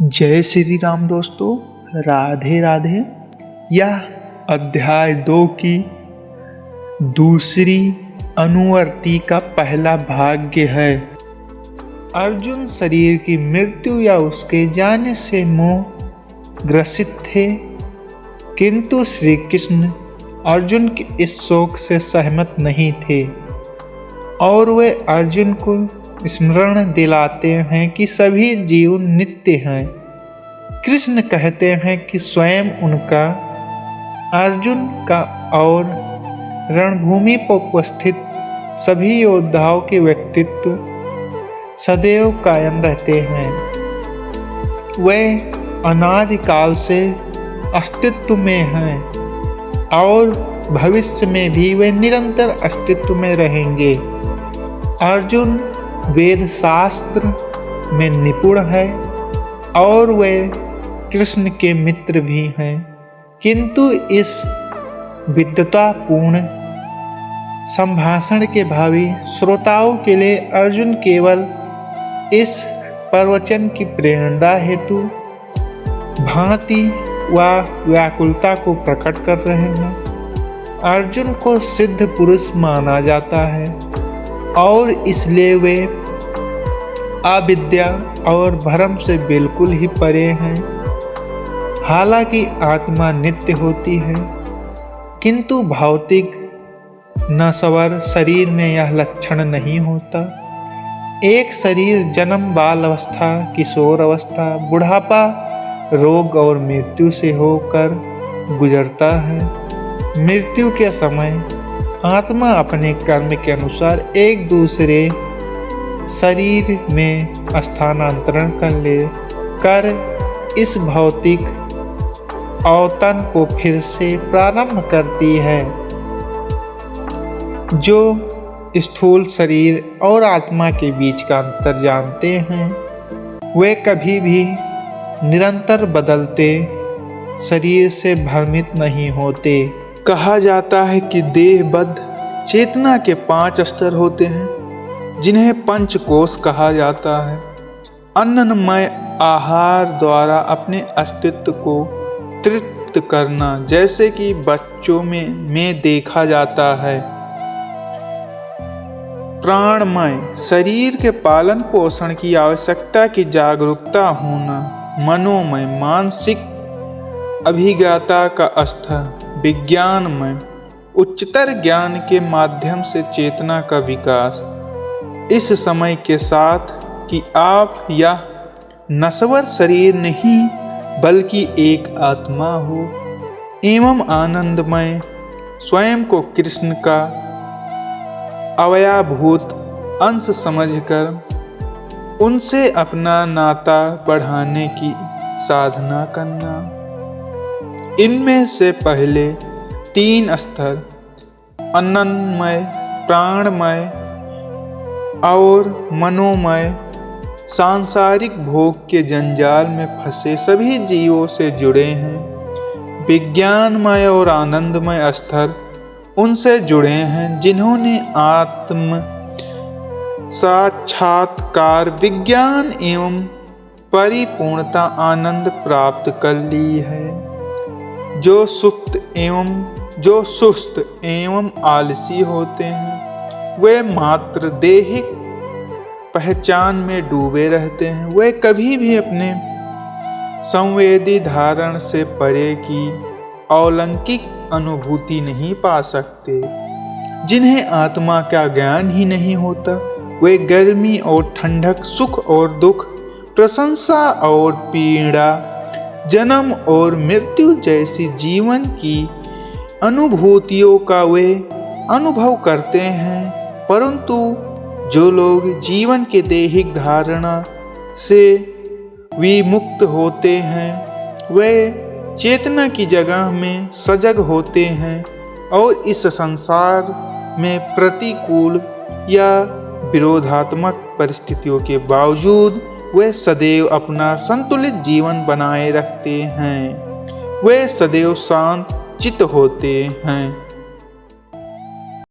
जय श्री राम दोस्तों, राधे राधे। यह अध्याय 2 की दूसरी अनुवर्ती का पहला भाग्य है। अर्जुन शरीर की मृत्यु या उसके जाने से मोह ग्रसित थे, किंतु श्री कृष्ण अर्जुन के इस शोक से सहमत नहीं थे और वे अर्जुन को स्मरण दिलाते हैं कि सभी जीव नित्य हैं। कृष्ण कहते हैं कि स्वयं उनका, अर्जुन का और रणभूमि पर उपस्थित सभी योद्धाओं के व्यक्तित्व सदैव कायम रहते हैं। वे अनादिकाल से अस्तित्व में हैं और भविष्य में भी वे निरंतर अस्तित्व में रहेंगे। अर्जुन वेद शास्त्र में निपुण है और वे कृष्ण के मित्र भी हैं, किंतु इस विद्वतापूर्ण संभाषण के भावी श्रोताओं के लिए अर्जुन केवल इस प्रवचन की प्रेरणा हेतु भांति व व्याकुलता को प्रकट कर रहे हैं। अर्जुन को सिद्ध पुरुष माना जाता है और इसलिए वे अविद्या और भ्रम से बिल्कुल ही परे हैं। हालांकि आत्मा नित्य होती है, किंतु भौतिक नश्वर शरीर में यह लक्षण नहीं होता। एक शरीर जन्म, बाल अवस्था, किशोर अवस्था, बुढ़ापा, रोग और मृत्यु से होकर गुजरता है। मृत्यु के समय आत्मा अपने कर्म के अनुसार एक दूसरे शरीर में स्थानांतरण कर इस भौतिक अवतन को फिर से प्रारंभ करती है। जो स्थूल शरीर और आत्मा के बीच का अंतर जानते हैं, वे कभी भी निरंतर बदलते शरीर से भ्रमित नहीं होते। कहा जाता है कि देहबद्ध चेतना के 5 स्तर होते हैं, जिन्हें पंचकोश कहा जाता है। अन्नमय आहार द्वारा अपने अस्तित्व को तृप्त करना, जैसे कि बच्चों में देखा जाता है। प्राणमय शरीर के पालन पोषण की आवश्यकता की जागरूकता होना। मनोमय मानसिक अभिज्ञता का स्तर। विज्ञानमय उच्चतर ज्ञान के माध्यम से चेतना का विकास। इस समय के साथ कि आप यह नश्वर शरीर नहीं बल्कि एक आत्मा हो एवं आनंदमय, स्वयं को कृष्ण का अवयवभूत अंश समझकर उनसे अपना नाता बढ़ाने की साधना करना। इनमें से पहले 3 स्तर अन्नमय, प्राणमय और मनोमय सांसारिक भोग के जंजाल में फंसे सभी जीवों से जुड़े हैं। विज्ञानमय और आनंदमय स्तर उनसे जुड़े हैं जिन्होंने आत्म साक्षात्कार, विज्ञान एवं परिपूर्णता आनंद प्राप्त कर ली है। जो सुस्त एवं आलसी होते हैं, वे मात्र देहिक पहचान में डूबे रहते हैं। वे कभी भी अपने संवेदी धारण से परे की अलौकिक अनुभूति नहीं पा सकते। जिन्हें आत्मा का ज्ञान ही नहीं होता, वे गर्मी और ठंडक, सुख और दुख, प्रशंसा और पीड़ा, जन्म और मृत्यु जैसी जीवन की अनुभूतियों का वे अनुभव करते हैं। परंतु जो लोग जीवन के दैहिक धारणा से विमुक्त होते हैं, वे चेतना की जगह में सजग होते हैं और इस संसार में प्रतिकूल या विरोधात्मक परिस्थितियों के बावजूद वे सदैव अपना संतुलित जीवन बनाए रखते हैं। वे सदैव शांत चित्त होते हैं।